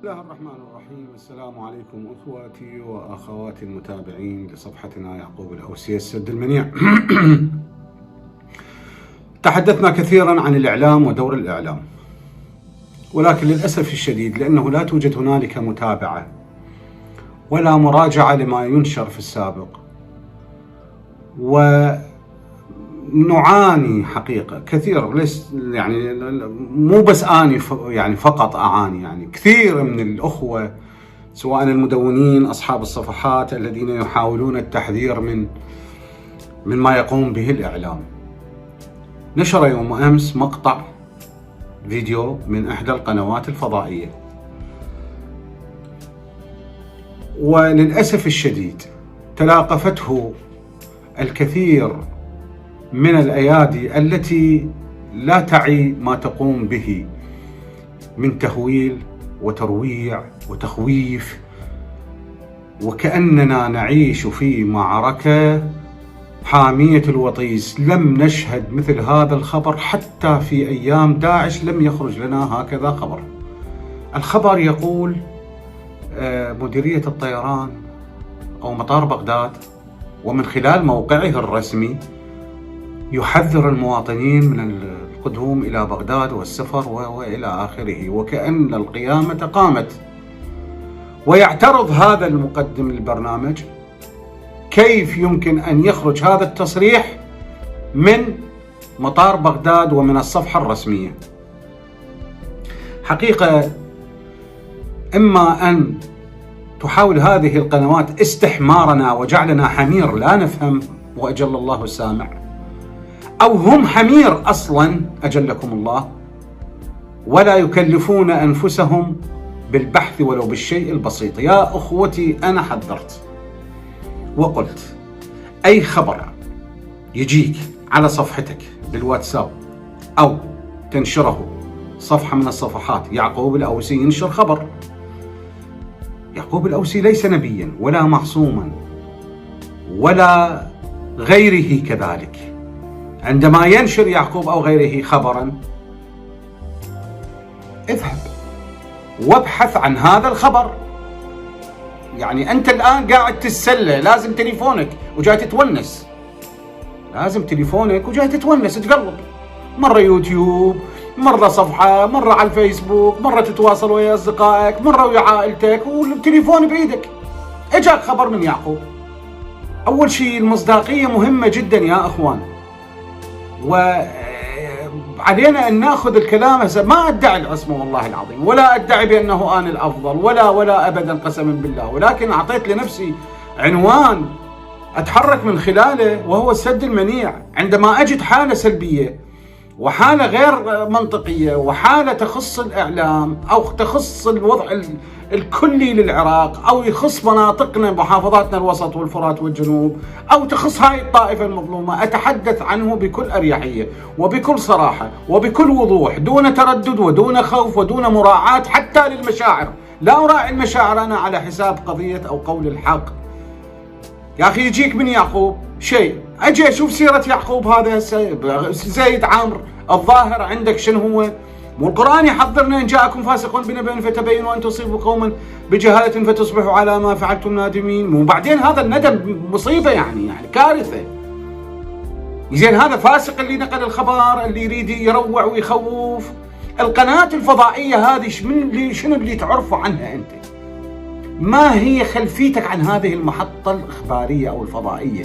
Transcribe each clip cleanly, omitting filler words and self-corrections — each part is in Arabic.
بسم الله الرحمن الرحيم. السلام عليكم أخواتي وأخواتي المتابعين لصفحتنا يعقوب الأوسي السد المنيع. تحدثنا كثيرا عن الإعلام ودور الإعلام، ولكن للأسف الشديد لأنه لا توجد هنالك متابعة ولا مراجعة لما ينشر في السابق، ونعاني حقيقة كثير، ليس يعني مو بس أنا يعني فقط أعاني، يعني كثير من الأخوة سواء المدونين أصحاب الصفحات الذين يحاولون التحذير من ما يقوم به الإعلام. نشر يوم أمس مقطع فيديو من إحدى القنوات الفضائية، وللأسف الشديد تلاقفته الكثير من الأيادي التي لا تعي ما تقوم به من تهويل وترويع وتخويف، وكأننا نعيش في معركة حامية الوطيس. لم نشهد مثل هذا الخبر حتى في أيام داعش، لم يخرج لنا هكذا خبر. الخبر يقول مديرية الطيران أو مطار بغداد ومن خلال موقعه الرسمي يحذر المواطنين من القدوم إلى بغداد والسفر وإلى آخره، وكأن القيامة قامت. ويعترض هذا المقدم للبرنامج كيف يمكن أن يخرج هذا التصريح من مطار بغداد ومن الصفحة الرسمية. حقيقة إما أن تحاول هذه القنوات استحمارنا وجعلنا حمير لا نفهم وأجل الله السامع، أو هم حمير أصلا أجلكم الله، ولا يكلفون أنفسهم بالبحث ولو بالشيء البسيط. يا أخوتي، أنا حذرت وقلت أي خبر يجيك على صفحتك بالواتساب أو تنشره صفحة من الصفحات، يعقوب الأوسي ينشر خبر. يعقوب الأوسي ليس نبيا ولا معصوما ولا غيره كذلك. عندما ينشر يعقوب أو غيره خبرا، اذهب وابحث عن هذا الخبر. يعني أنت الآن قاعد تتسلى، لازم تليفونك وجاي تتونس، لازم تليفونك وجاي تتونس، تقلب مرة يوتيوب، مرة صفحة، مرة على الفيسبوك، مرة تتواصل ويا أصدقائك، مرة ويا عائلتك، والتليفون بإيدك. اجاك خبر من يعقوب. أول شيء المصداقية مهمة جدا يا أخوان، وعلينا أن نأخذ الكلام. ما أدعي العصمة والله العظيم، ولا أدعي بأنه أنا الأفضل، ولا أبدا قسما بالله، ولكن أعطيت لنفسي عنوان أتحرك من خلاله وهو السد المنيع. عندما أجد حالة سلبية وحالة غير منطقية وحالة تخص الإعلام أو تخص الوضع الكلي للعراق أو يخص مناطقنا محافظاتنا الوسط والفرات والجنوب أو تخص هاي الطائفة المظلومة، أتحدث عنه بكل أريحية وبكل صراحة وبكل وضوح، دون تردد ودون خوف ودون مراعاة حتى للمشاعر. لا أراعي المشاعر أنا على حساب قضية أو قول الحق. يا أخي يجيك من يعقوب شيء، أجي أشوف سيرة يعقوب هذا زيد عامر الظاهر عندك شنو هو؟ والقرآن يحذرنا إن جاءكم فاسق بنبأ فتبينوا أن تصيبوا قوما بجهالة فتصبحوا على ما فعلتم نادمين. وبعدين هذا الندم مصيبة، يعني كارثة. زين هذا فاسق اللي نقل الخبر، اللي يريد يروع ويخوف. القناة الفضائية هذه شنو اللي تعرفوا عنها أنت؟ ما هي خلفيتك عن هذه المحطة الإخبارية أو الفضائية؟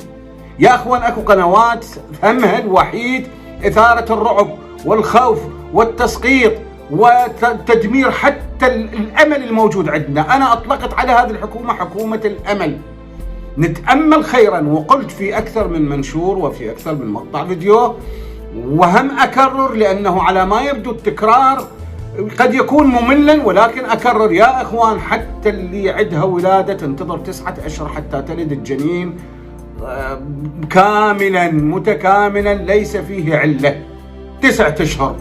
يا أخوان، أكو قنوات همها الوحيد إثارة الرعب والخوف والتسقيط وتدمير حتى الأمل الموجود عندنا. أنا أطلقت على هذه الحكومة حكومة الأمل. نتأمل خيرا، وقلت في أكثر من منشور وفي أكثر من مقطع فيديو، وهم أكرر لأنه على ما يبدو التكرار قد يكون مملا، ولكن أكرر يا أخوان، حتى اللي عندها ولادة تنتظر 9 أشهر حتى تلد الجنين كاملا متكاملا ليس فيه علة، 9 أشهر،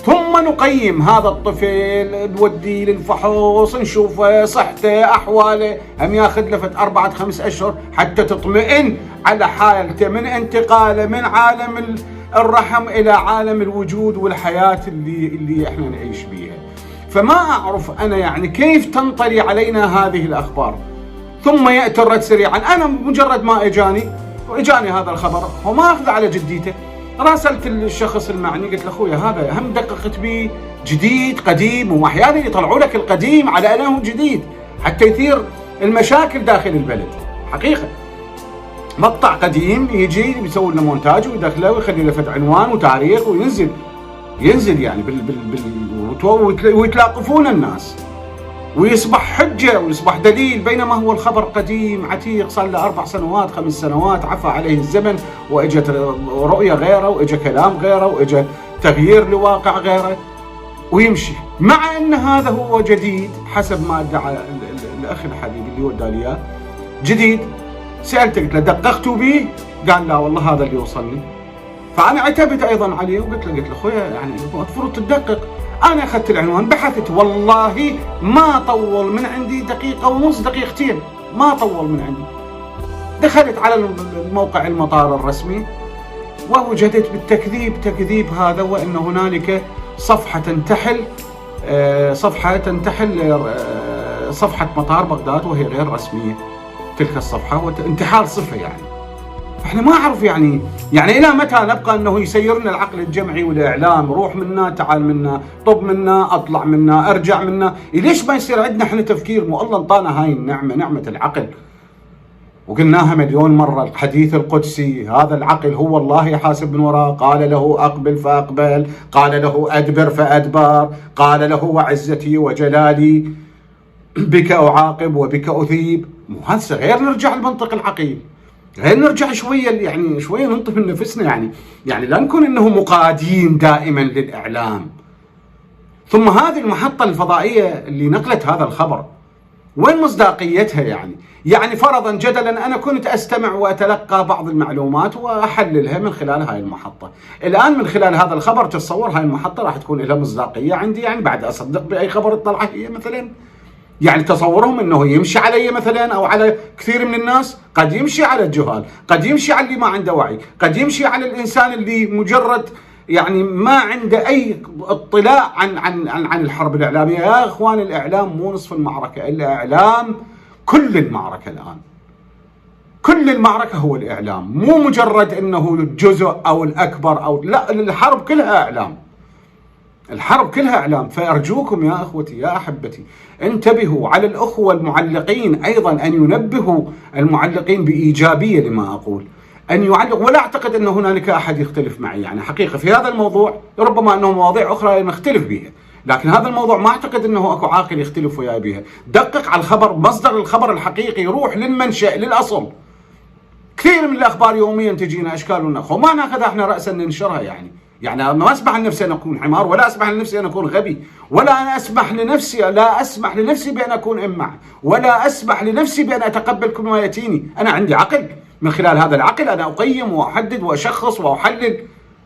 ثم نقيم هذا الطفل، نوديه للفحوص، نشوفه صحته أحواله، هم ياخذ له 4-5 أشهر حتى تطمئن على حالته من انتقاله من عالم الرحم إلى عالم الوجود والحياة اللي احنا نعيش بيها. فما أعرف أنا يعني كيف تنطلي علينا هذه الأخبار ثم يأتي الرد سريعا. أنا مجرد ما إجاني هذا الخبر وما أخذ على جديته، راسلت الشخص المعني قلت له أخويا هذا هم دققت به جديد قديم، وأحيانا يطلعوا لك القديم على أنه جديد حتى يثير المشاكل داخل البلد. حقيقة مقطع قديم يجي يسوي لنا مونتاج ويدخله ويخلي له فد عنوان وتاريخ وينزل يعني ويتلاقفون الناس ويصبح حجة ويصبح دليل، بينما هو الخبر قديم عتيق صار له 4 سنوات 5 سنوات، عفى عليه الزمن واجت رؤية غيره واجى كلام غيره واجى تغيير لواقع غيره ويمشي، مع ان هذا هو جديد حسب ما ادعى الاخ الحبيب اللي ودى لي اياه جديد. سالته قلت له دققتوا به؟ قال لا والله هذا اللي وصلني. فانا عتبت ايضا عليه وقلت له اخويا يعني المفروض تدقق. انا اخذت العنوان بحثت، والله ما طول من عندي دقيقه ونص دقيقتين، ما طول من عندي. دخلت على الموقع المطار الرسمي ووجدت بالتكذيب هذا، وان هنالك صفحه تنتحل صفحه مطار بغداد وهي غير رسميه. تلك الصفحه وانتحال صفه يعني. احنا ما اعرف يعني الى متى نبقى انه يسيرنا العقل الجمعي والاعلام، روح منا تعال منا، طب منا اطلع منا ارجع منا. ليش ما يصير عندنا احنا تفكير؟ مو الله انطانا هاي النعمه، نعمه العقل، وقلناها مليون مره. الحديث القدسي هذا العقل هو الله يحاسب من وراه، قال له اقبل فاقبل، قال له ادبر فادبر، قال له وعزتي وجلالي بك اعاقب وبك اثيب. مو هسه غير نرجع لمنطق العقيل، غير نرجع شويه يعني شويه ننطف من نفسنا يعني لا نكون انه مقادين دائما للاعلام. ثم هذه المحطه الفضائيه اللي نقلت هذا الخبر وين مصداقيتها؟ يعني فرضا جدلا انا كنت استمع واتلقى بعض المعلومات واحللها من خلال هاي المحطه، الان من خلال هذا الخبر تتصور هاي المحطه راح تكون لها مصداقيه عندي؟ يعني بعد اصدق باي خبر اطلع هي مثلا؟ يعني تصورهم انه يمشي علي مثلا او على كثير من الناس؟ قد يمشي على الجهال، قد يمشي على اللي ما عنده وعي، قد يمشي على الانسان اللي مجرد يعني ما عنده اي اطلاع عن الحرب الاعلاميه. يا اخوان الاعلام مو نصف المعركه، الاعلام كل المعركه الان. كل المعركه هو الاعلام، مو مجرد انه الجزء او الاكبر او لا، الحرب كلها اعلام. الحرب كلها اعلام. فارجوكم يا اخوتي يا احبتي انتبهوا على الاخوه المعلقين ايضا، ان ينبهوا المعلقين بايجابيه لما اقول، ان يعلق. ولا اعتقد ان هنالك احد يختلف معي يعني حقيقه في هذا الموضوع، ربما انه مواضيع اخرى نختلف بها، لكن هذا الموضوع ما اعتقد انه اكو عاقل يختلف وياي بها. دقق على الخبر، مصدر الخبر الحقيقي، روح للمنشأ للاصل. كثير من الاخبار يوميا تجينا اشكال ونخ وما ناخذها احنا راسا ننشرها يعني ما اسمح لنفسي ان اكون حمار، ولا اسمح لنفسي ان اكون غبي، ولا انا لا اسمح لنفسي بان اكون امع، ولا اسمح لنفسي بان اتقبل كل ما ياتيني. انا عندي عقل، من خلال هذا العقل انا اقيم واحدد واشخص واحلل.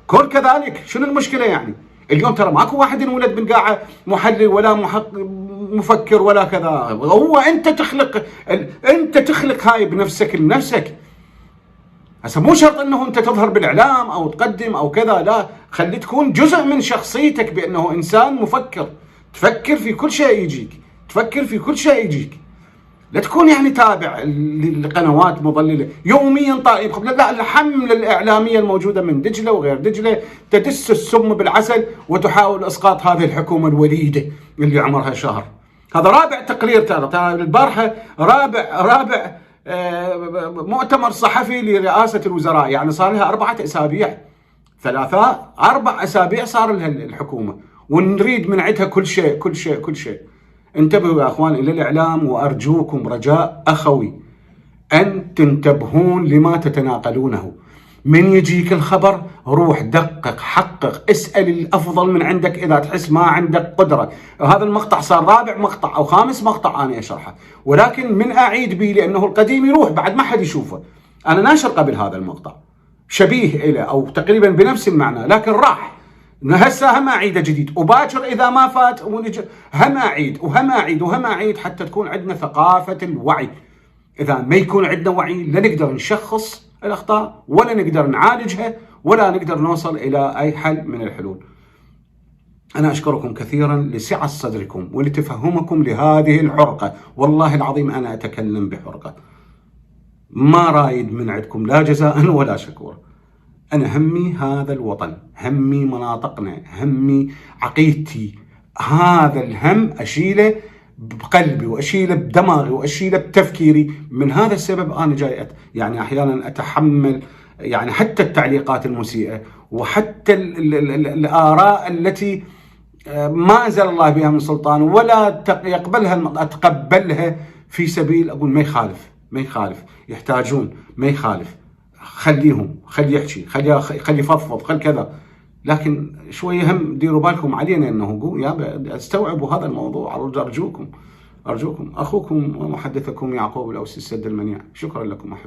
كل كذلك، شنو المشكله يعني؟ اليوم ترى ماكو واحد انولد من قاعه محلل ولا مفكر ولا كذا. هو انت تخلق هاي بنفسك لنفسك. هسه مو شرط انه انت تظهر بالاعلام او تقدم او كذا، لا، خلي تكون جزء من شخصيتك بانه انسان مفكر، تفكر في كل شيء يجيك، لا تكون يعني تابع لقنوات مضلله يوميا طائب. لا، الحمله الاعلاميه الموجوده من دجله وغير دجله تدس السم بالعسل وتحاول اسقاط هذه الحكومه الوليده اللي عمرها شهر. هذا رابع تقرير، ترى البارحه رابع مؤتمر صحفي لرئاسة الوزراء، يعني صار لها 4 أسابيع 4 أسابيع صار لها الحكومة، ونريد من عندها كل شيء. انتبهوا يا أخوان إلى الإعلام، وأرجوكم رجاء أخوي أن تنتبهون لما تتناقلونه. من يجيك الخبر روح دقق حقق، اسأل الأفضل من عندك إذا تحس ما عندك قدرة. هذا المقطع صار رابع مقطع أو 5 مقطع أنا أشرحه، ولكن من أعيد به لأنه القديم يروح بعد ما حد يشوفه. أنا ناشر قبل هذا المقطع شبيه إليه أو تقريبا بنفس المعنى، لكن راح هسه هم أعيده جديد، وباكر إذا ما فات هم أعيد حتى تكون عندنا ثقافة الوعي. إذا ما يكون عندنا وعي لا نقدر نشخص الأخطاء، ولا نقدر نعالجها، ولا نقدر نوصل إلى أي حل من الحلول. أنا أشكركم كثيرا لسعة صدركم ولتفهمكم لهذه الحرقة. والله العظيم أنا أتكلم بحرقة، ما رايد من عندكم لا جزاء ولا شكورا. أنا همي هذا الوطن، همي مناطقنا، همي عقيدتي. هذا الهم أشيله بقلبي وأشيله بدماغي وأشيله بتفكيري. من هذا السبب أنا جاي يعني أحيانا أتحمل يعني حتى التعليقات المسيئة وحتى الآراء التي ما أنزل الله بها من سلطان ولا يقبلها، أتقبلها في سبيل أقول ما يخالف يحتاجون، ما يخالف، خليهم، خلي يحكي، خلي يفضفض، خل كذا. لكن شوية هم ديروا بالكم علينا انه يا استوعبوا هذا الموضوع. ارجوكم اخوكم ومحدثكم يعقوب الأوسي السد المنيع. شكرا لكم احبائي.